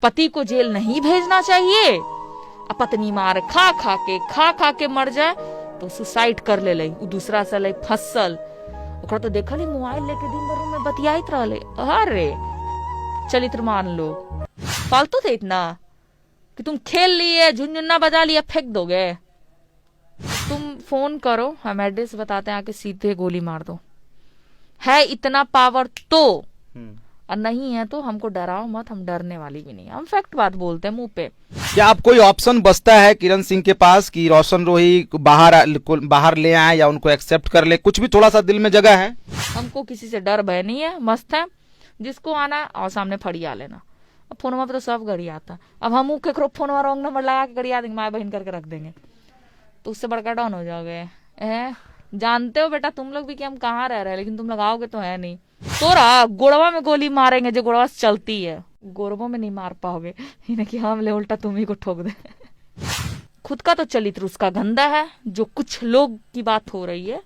पति को जेल नहीं भेजना चाहिए। पत्नी मार खा खा के मर जाए तो सुसाइड कर ले लई, दूसरा से लई फसल। ओकरा तो देखली मोबाइल लेके दिन भर में बतियाइत रहले। अरे चरित्रमान लोग फालतू थे इतना कि तुम खेल लिए, झुनझुन्ना बजा लिया, फेंक दोगे। तुम फोन करो, हम एड्रेस बताते हैं, आके सीधे गोली मार दो। है इतना पावर तो, और नहीं है तो हमको डराओ मत, हम डरने वाली भी नहीं, हम फैक्ट बात बोलते हैं मुंह पे। क्या आप कोई ऑप्शन बचता है किरण सिंह के पास कि रोशन रोही को बाहर ले आए या उनको एक्सेप्ट कर ले? कुछ भी थोड़ा सा दिल में जगह है? हमको किसी से डर भय नहीं है, मस्त है। जिसको आना है और सामने फड़िया लेना। अब फोनवा पे तो सब गड़ी आता। अब हम केकरो फोनवा रॉन्ग नंबर लगा के गड़िया देंगे, माए बहन करके रख देंगे, तो उससे बड़का डाउन हो जाओगे। जानते हो बेटा तुम लोग भी कि हम कहाँ रह रहे हैं, लेकिन तुम लगाओगे तो है नहीं। तोरा गोड़वा में गोली मारेंगे जो गोड़वा से चलती है, गोरबों में नहीं मार पाओगे। इन्हें कि हम ले उल्टा तुम ही को ठोक दे। खुद का तो चरित्र उसका गंदा है। जो कुछ लोग की बात हो रही है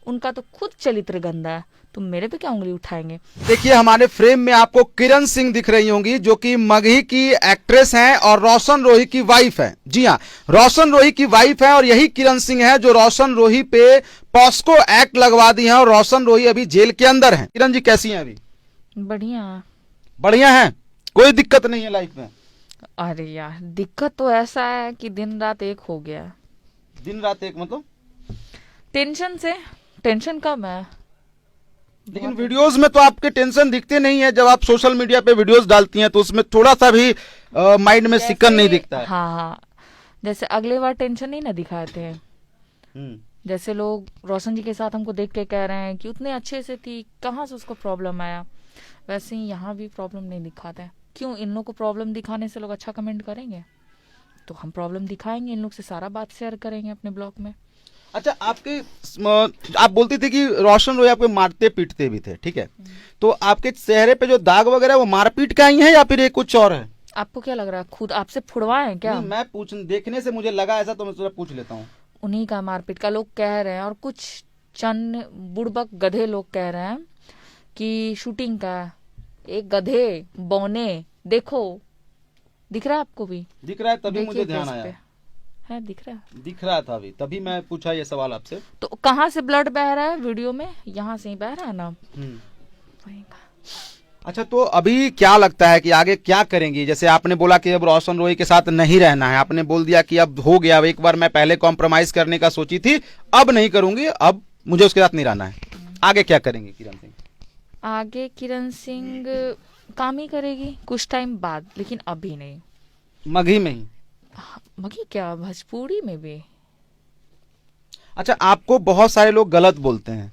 उनका तो खुद चरित्र गंदा है, तुम मेरे पे क्या उंगली उठाएंगे? देखिए हमारे फ्रेम में आपको किरण सिंह दिख रही होंगी, जो कि मगही की एक्ट्रेस हैं और रोशन रोही की वाइफ है। जी हाँ, रोशन रोही की वाइफ है और यही किरण सिंह है जो रोशन रोही पे पॉस्को एक्ट लगवा दी है और रोशन रोही अभी जेल के अंदर हैं। किरण जी कैसी हैं अभी? बढ़िया बढ़िया हैं, कोई दिक्कत नहीं है लाइफ में? अरे यार दिक्कत तो ऐसा है कि दिन रात एक हो गया। दिन रात एक मतलब? टेंशन से। टेंशन कम है, लेकिन वीडियोस में तो आपके टेंशन दिखते नहीं है। जब आप सोशल मीडिया पे वीडियोस डालती हैं तो उसमें थोड़ा सा भी माइंड में सिकन नहीं दिखता है। हाँ, जैसे अगले बार टेंशन नहीं ना दिखाए थे, जैसे लोग रोशन जी के साथ हमको देख के कह रहे हैं कि उतने अच्छे से थी, कहाँ से उसको प्रॉब्लम आया, वैसे ही यहाँ भी प्रॉब्लम नहीं दिखाते। क्यों? इन लोग को प्रॉब्लम दिखाने से लोग अच्छा कमेंट करेंगे, तो हम प्रॉब्लम दिखाएंगे, इन लोग से सारा बात शेयर करेंगे अपने ब्लॉग में। अच्छा, आप बोलती थी कि रोशन रोही आपको मारते पीटते भी थे, ठीक है, तो आपके चेहरे पे जो दाग वगैरह वो मारपीट का ही है या फिर ये कुछ और है? आपको क्या लग रहा है, खुद आपसे फुड़वाए क्या? मैं देखने से मुझे लगा ऐसा, तो मैं पूछ लेता हूँ। उन्हीं का मारपीट का लोग कह रहे हैं, और कुछ चंद बुड़बक गधे लोग कह रहे हैं कि शूटिंग का एक गधे बौने देखो। दिख रहा है आपको भी? दिख रहा है, तभी मुझे ध्यान आया है। दिख रहा था अभी, तभी मैं पूछा ये सवाल आपसे। तो कहाँ से ब्लड बह रहा है वीडियो में? यहाँ से ही बह रहा है ना। वहीं का। अच्छा, तो अभी क्या लगता है कि आगे क्या करेंगी? जैसे आपने बोला कि अब रोशन रोही के साथ नहीं रहना है, आपने बोल दिया कि अब हो गया, एक बार मैं पहले कॉम्प्रोमाइज करने का सोची थी, अब नहीं करूंगी, अब मुझे उसके साथ नहीं रहना है। आगे क्या करेंगे किरण सिंह? आगे किरण सिंह काम ही करेगी कुछ टाइम बाद, लेकिन अभी नहीं। मगही में ही? मगी क्या, भोजपुरी में भी। अच्छा, आपको बहुत सारे लोग गलत बोलते हैं,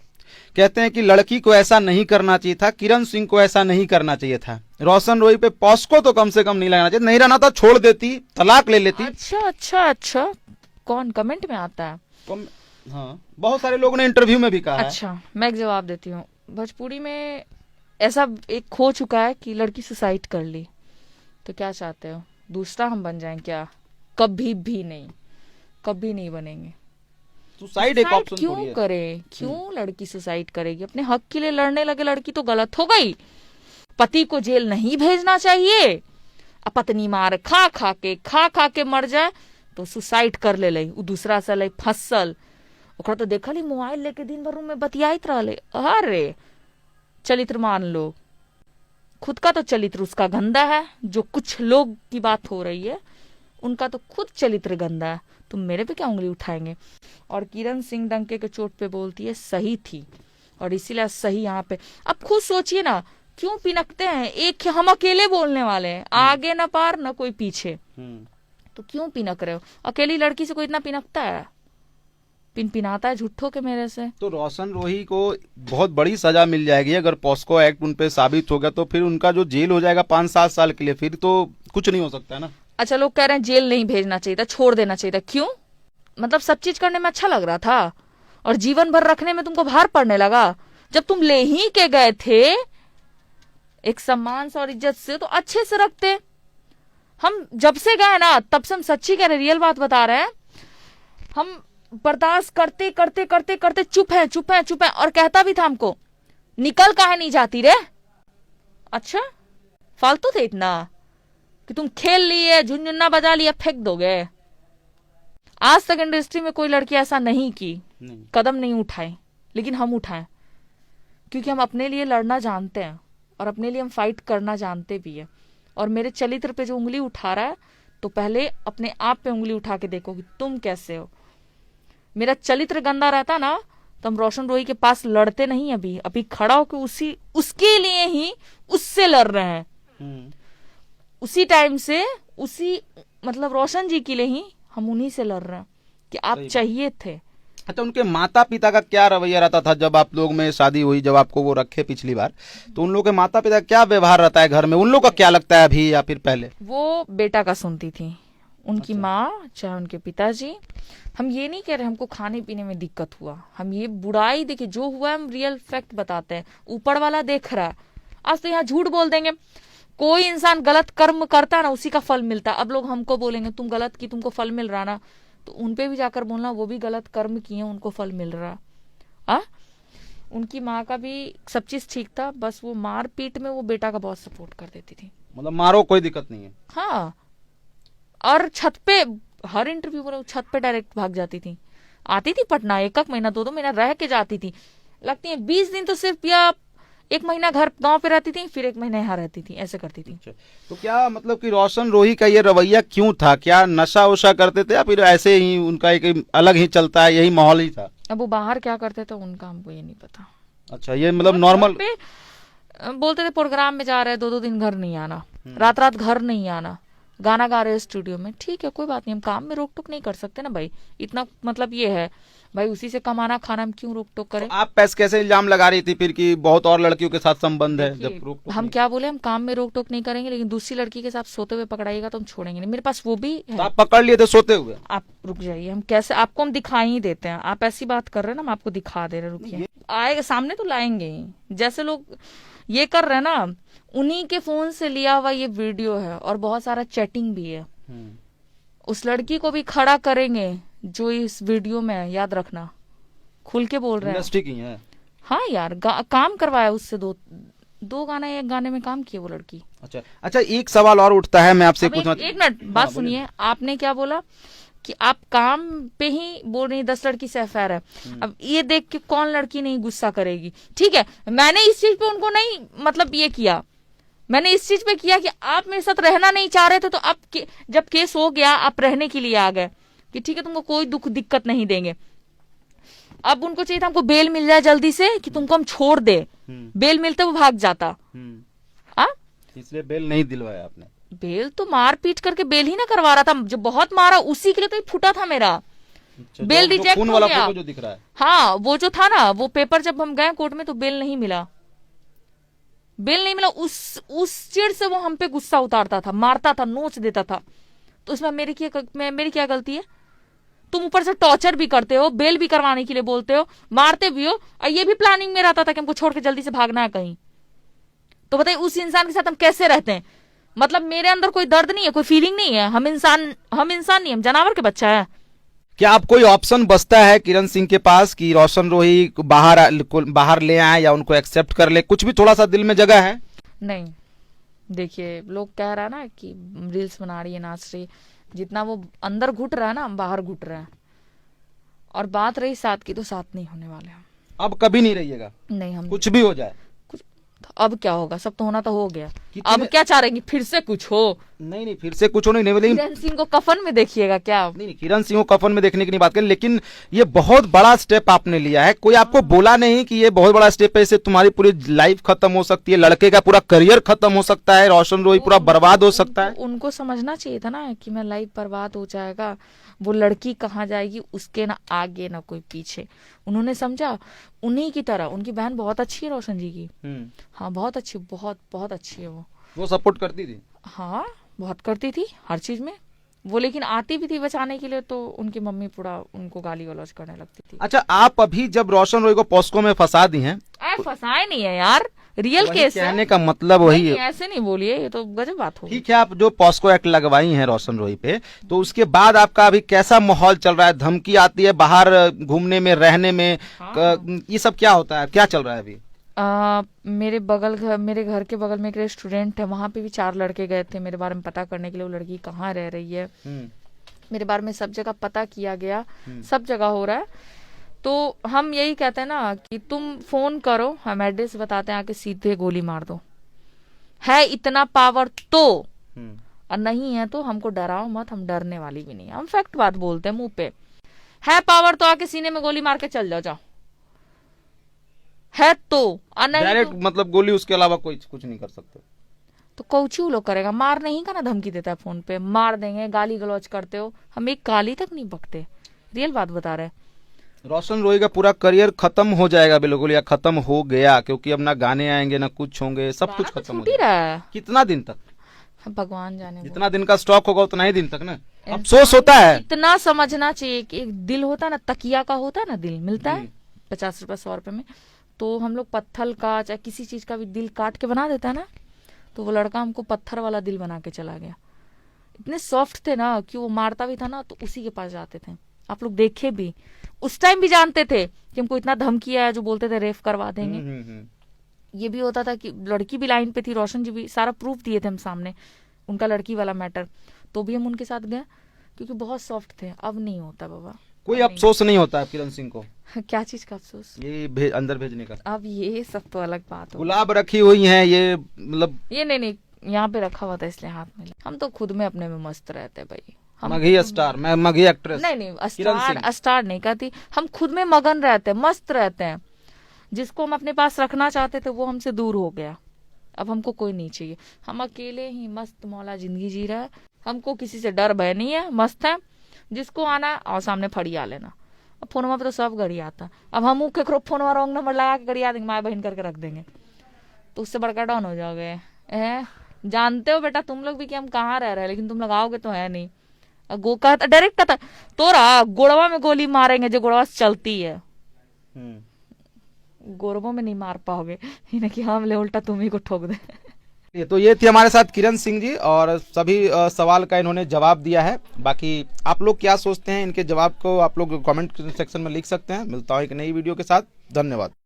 कहते हैं कि लड़की को ऐसा नहीं करना चाहिए था, किरण सिंह को ऐसा नहीं करना चाहिए था, रोशन रोही पे पॉस्को तो कम से कम नहीं लगाना चाहिए, नहीं रहना था छोड़ देती, तलाक ले लेती। अच्छा, कौन कमेंट में आता है? हाँ, बहुत सारे लोगों ने इंटरव्यू में भी कहा अच्छा है। मैं एक जवाब देती हूँ। भोजपुरी में ऐसा एक हो चुका है कि लड़की सुसाइड कर ली, तो क्या चाहते हो दूसरा हम बन जाएं क्या? कभी भी नहीं, कभी नहीं बनेंगे। सुसाइड एक ऑप्शन क्यों करे? क्यों लड़की सुसाइड करेगी? अपने हक के लिए लड़ने लगे लड़की तो गलत हो गई। पति को जेल नहीं भेजना चाहिए। पत्नी मार खा के मर जाए तो सुसाइड कर ले लई, दूसरा से लई फसल। ओकरा तो देखली मोबाइल लेके दिन भर में बतियाइत रहले। अरे चरित्रमान लोग। खुद का तो चरित्र उसका गंदा है। जो कुछ लोग की बात हो रही है उनका तो खुद चरित्र गंदा है, तुम मेरे पे क्या उंगली उठाएंगे? और किरण सिंह डंके के चोट पे बोलती है सही थी, और इसीलिए सही यहाँ पे। अब खुद सोचिए ना, क्यों पिनकते हैं? एक हम अकेले बोलने वाले हैं, आगे ना पार ना कोई पीछे, तो क्यों पिनक रहे हो? अकेली लड़की से कोई इतना पिनकता है? पिनाता है झूठो के मेरे से। तो रोशन रोही को बहुत बड़ी सजा मिल जाएगी अगर पॉस्को एक्ट उन पे साबित हो गया, तो फिर उनका जो जेल हो जाएगा 5-7 साल के लिए, फिर तो कुछ नहीं हो सकता है ना। अच्छा, लोग कह रहे हैं जेल नहीं भेजना चाहिए था, छोड़ देना चाहिए था। क्यों? मतलब सब चीज करने में अच्छा लग रहा था और जीवन भर रखने में तुमको भार पड़ने लगा? जब तुम ले ही के गए थे एक सम्मान से और इज्जत से, तो अच्छे से रखते। हम जब से गए ना तब से हम सच्ची कह रहे, रियल बात बता रहे हैं, हम बर्दाश्त करते करते करते करते चुप है। और कहता भी था हमको, निकल काहे नहीं जाती रे? अच्छा, फालतू थे इतना कि तुम खेल लिए, झुनझुन्ना बजा लिया, फेंक दोगे। आज तक इंडस्ट्री में कोई लड़की ऐसा नहीं की, कदम नहीं उठाए, लेकिन हम उठाएं क्योंकि हम अपने लिए लड़ना जानते हैं और अपने लिए हम फाइट करना जानते भी है। और मेरे चरित्र पे जो उंगली उठा रहा है, तो पहले अपने आप पे उंगली उठा के देखो कि तुम कैसे हो। मेरा चरित्र गंदा रहता ना तो हम रोशन रोही के पास लड़ते नहीं। अभी खड़ा होकर उसके लिए ही उससे लड़ रहे हैं। उसी टाइम से मतलब रोशन जी के लिए ही हम उन्हीं से लड़ रहे हैं कि आप चाहिए थे। अच्छा, उनके माता पिता का क्या रवैया रहता था जब आप लोग में शादी हुई, जब आपको वो रखे पिछली बार, तो उन लोग के माता पिता का क्या व्यवहार रहता है घर में? उन लोग का क्या लगता है अभी या फिर पहले? वो बेटा का सुनती थी उनकी माँ, चाहे उनके पिताजी। हम ये नहीं कह रहे हमको खाने पीने में दिक्कत हुआ, हम ये बुराई देखिए जो हुआ हम रियल फैक्ट बताते हैं। ऊपर वाला देख रहा है। आज तो यहाँ झूठ बोल देंगे, कोई इंसान गलत कर्म करता है ना उसी का फल मिलता है। अब लोग हमको बोलेंगे तुम गलत की, तुमको फल मिल रहा ना, तो उनपे भी जाकर बोलना वो भी गलत कर्म किए, उनको फल मिल रहा। उनकी माँ का भी सब चीज ठीक था, बस वो मार पीट में वो बेटा का बहुत सपोर्ट कर देती थी। मतलब मारो कोई दिक्कत नहीं है। हाँ, और छत पे हर इंटरव्यू में छत पे डायरेक्ट भाग जाती थी। आती थी पटना, एक महीना 2 महीना रह के जाती थी। लगती है 20 दिन तो सिर्फ या 1 महीना घर गांव पे रहती थी, फिर 1 महीना यहाँ रहती थी, ऐसे करती थी। तो क्या मतलब कि रोशन रोही का ये रवैया क्यों था? क्या नशा वशा करते थे या फिर ऐसे ही उनका एक अलग ही चलता है, यही माहौल ही था? अब वो बाहर क्या करते थे उनका हमको ये नहीं पता। अच्छा, ये मतलब नॉर्मल बोलते थे प्रोग्राम में जा रहे हैं, 2-2 दिन घर नहीं आना, रात घर नहीं आना, गाना गा रहे स्टूडियो में। ठीक है, कोई बात नहीं, हम काम में रोक टोक नहीं कर सकते ना भाई, इतना मतलब ये है भाई, उसी से कमाना खाना, हम क्यों रोक टोक करें? तो आप कैसे इल्जाम लगा रही थी फिर कि बहुत और लड़कियों के साथ संबंध है? जब रोक टोक हम क्या बोले, हम काम में रोक टोक नहीं करेंगे, लेकिन दूसरी लड़की के साथ सोते हुए पकड़ाइएगा तो हम छोड़ेंगे नहीं। मेरे पास वो भी है। तो आप पकड़ लिए थे सोते हुए? आप रुक जाइए, हम कैसे आपको हम दिखा ही देते हैं। आप ऐसी बात कर रहे हैं ना, हम आपको दिखा दे रहे, रुकिए। आएगा सामने तो लाएंगे ही। जैसे लोग ये कर रहे हैं ना, उन्हीं के फोन से लिया हुआ ये वीडियो है और बहुत सारा चैटिंग भी है। उस लड़की को भी खड़ा करेंगे जो इस वीडियो में है, याद रखना। खुल के बोल रहे हैं, इंडस्ट्री की है। हाँ यार, काम करवाया उससे, दो गाना, एक गाने में काम किया वो लड़की। अच्छा, एक सवाल और उठता है, मैं आपसे कुछ एक मिनट बात सुनिए। आपने क्या बोला कि आप काम पे ही बोल रही 10 लड़की से अफेयर है। अब ये देख के कौन लड़की नहीं गुस्सा करेगी? ठीक है, मैंने इस चीज पे उनको नहीं मतलब ये किया, मैंने इस चीज पे किया कि आप मेरे साथ रहना नहीं चाह रहे थे, तो आप जब केस हो गया आप रहने के लिए आ गए कि ठीक है तुमको कोई दुख दिक्कत नहीं देंगे। अब उनको चाहिए था हमको बेल मिल जाए जल्दी से कि तुमको हम छोड़ दे। बेल मिलते वो भाग जाता। इसलिए बेल नहीं दिलवाया आपने? बेल तो मार पीट करके बेल ही ना करवा रहा था, जो बहुत मारा उसी के लिए तो फूटा था मेरा। बेल रिजेक्ट हो गया। जो दिख रहा है, हाँ, वो जो था ना, वो पेपर जब हम गए कोर्ट में तो बेल नहीं मिला। उस चिड़ से वो हम पे गुस्सा उतारता था, मारता था, नोच देता था। तो इसमें मेरी क्या गलती है? तुम ऊपर से टॉर्चर भी करते हो, बेल भी करवाने के लिए बोलते हो, मारते भी हो, और ये भी प्लानिंग में रहता था कि हमको छोड़ के जल्दी से भागना है कहीं। तो बताइए उस इंसान के साथ हम कैसे रहते हैं? मतलब मेरे अंदर कोई दर्द नहीं है, कोई फीलिंग नहीं है। हम इंसान नहीं, हम जानवर के बच्चा है। क्या आप कोई ऑप्शन बचता है किरण सिंह के पास कि रोशन रोही को बाहर ले आए या उनको एक्सेप्ट कर ले? कुछ भी थोड़ा सा दिल में जगह है? नहीं, देखिए लोग कह रहा है ना कि रील्स बना रही है, नाच रही, जितना वो अंदर घुट रहा है ना, हम बाहर घुट रहे हैं। और बात रही साथ की, तो साथ नहीं होने वाले हम। अब कभी नहीं रहिएगा? नहीं, हम कुछ भी हो जाए। अब क्या होगा, सब तो होना तो हो गया। अब क्या चाह रहे हैं, फिर से कुछ हो? नहीं, फिर से कुछ हो नहीं। किरण सिंह को कफन में देखिएगा क्या? नहीं, किरण सिंह को कफन में देखने की नहीं बात करें, लेकिन ये बहुत बड़ा स्टेप आपने लिया है। कोई आपको बोला नहीं कि ये बहुत बड़ा स्टेप है, इससे तुम्हारी पूरी लाइफ खत्म हो सकती है, लड़के का पूरा करियर खत्म हो सकता है, रोशन रोही पूरा बर्बाद हो सकता है? उनको समझना चाहिए था ना कि मैं लाइफ बर्बाद हो जाएगा, वो लड़की कहाँ जाएगी, उसके ना आगे ना कोई पीछे। उन्होंने समझा उन्हीं की तरह। उनकी बहन बहुत अच्छी है रोशन जी की। हाँ, बहुत अच्छी, बहुत अच्छी है वो सपोर्ट करती थी। हाँ, बहुत करती थी हर चीज में वो, लेकिन आती भी थी बचाने के लिए, तो उनकी मम्मी पूरा उनको गाली गलौज करने लगती थी। अच्छा, आप अभी जब रोशन रोही को पॉस्को में फंसा दी हैं? फंसाए नहीं है यार, रियल केस है। कहने का मतलब वही है। ऐसे नहीं बोलिए, ये तो गजब बात हो। ठीक है, आप जो पॉस्को एक्ट लगवाई हैं रोशन रोही पे, तो उसके बाद आपका अभी कैसा माहौल चल रहा है? धमकी आती है बाहर घूमने में, रहने में? ये सब क्या होता है, क्या चल रहा है अभी? मेरे घर के बगल में एक रेस्टोरेंट है, वहां पे भी 4 लड़के गए थे मेरे बारे में पता करने के लिए, वो लड़की कहाँ रह रही है। मेरे बारे में सब जगह पता किया गया, सब जगह हो रहा है। तो हम यही कहते हैं ना कि तुम फोन करो, हम एड्रेस बताते हैं, आके सीधे गोली मार दो। है इतना पावर तो, और नहीं है तो हमको डराओ मत, हम डरने वाली भी नहीं, हम फैक्ट बात बोलते हैं मुंह पे। है पावर तो आके सीने में गोली मार के चल जाओ, है तो, और नहीं डायरेक्ट तो, मतलब गोली, उसके अलावा कोई कुछ नहीं कर सकते। तो कौची लोग करेगा, मार नहीं का ना धमकी देता है फोन पे, मार देंगे, गाली गलौज करते हो, हम एक गाली तक नहीं बकते, रियल बात बता रहे। रोशन रोही का पूरा करियर खत्म हो जाएगा बिल्कुल, या खत्म हो गया, क्योंकि अब ना गाने आएंगे ना कुछ होंगे, सब कुछ खत्म हो छूट ही जाएगा। रहा है, कितना दिन तक? भगवान जाने। जितना दिन का स्टॉक होगा उतना ही दिन तक ना। अफसोस होता है, इतना समझना चाहिए कि एक दिल होता है ना, तकिया का होता है ना, दिल मिलता है 50 रुपए 100 रुपए में, तो हम लोग पत्थर का चाहे किसी चीज का भी दिल काट के बना देता है ना, तो वो लड़का हमको पत्थर वाला दिल बना के चला गया। इतने सॉफ्ट थे ना कि वो मारता भी था ना तो उसी के पास जाते थे। आप लोग देखे भी, उस टाइम भी जानते थे कि हमको इतना धमकी आया, जो बोलते थे रेफ करवा देंगे। ये भी होता था कि लड़की भी लाइन पे थी, रोशन जी भी, सारा प्रूफ दिए थे हम सामने, उनका लड़की वाला मैटर, तो भी हम उनके साथ गए क्योंकि बहुत सॉफ्ट थे। अब नहीं होता बाबा, कोई अफसोस नहीं होता है किरण सिंह को? क्या चीज का अफसोस? ये अंदर भेजने का। अब ये सब तो अलग बात हो। गुलाब रखी हुई है ये, मतलब ये नहीं, यहाँ पे रखा हुआ था इसलिए हाथ में। हम तो खुद में अपने में मस्त रहते भाई। हम मगही स्टार, मैं मगही एक्ट्रेस नहीं, स्टार नहीं कहती, हम खुद में मगन रहते हैं, मस्त रहते हैं। जिसको हम अपने पास रखना चाहते थे वो हमसे दूर हो गया, अब हमको कोई नहीं चाहिए। हम अकेले ही मस्त मौला जिंदगी जी रहा है, हमको किसी से डर भय नहीं है, मस्त है। जिसको आना है और सामने फड़िया लेना। अब फोनवा पे तो सब गड़ी आता, अब हम केकरो फोनवा रॉन्ग नंबर लगा के गड़िया देंगे, माए बहन करके रख देंगे, तो उससे बड़का डाउन हो जाओगे। जानते हो बेटा तुम लोग भी कि हम कहाँ रह रहे हैं, लेकिन तुम लोग आओगे तो है नहीं। गो कहता डायरेक्ट कहता तोरा गोड़वा में गोली मारेंगे, जो गोड़वा से चलती है, गोरबों में नहीं मार पाओगे, इन्हें कि हम ले उल्टा तुम ही को ठोक दे। तो ये थी हमारे साथ किरण सिंह जी, और सभी सवाल का इन्होंने जवाब दिया है। बाकी आप लोग क्या सोचते हैं, इनके जवाब को आप लोग कमेंट सेक्शन में लिख सकते हैं। मिलता हूं एक नई वीडियो के साथ, धन्यवाद।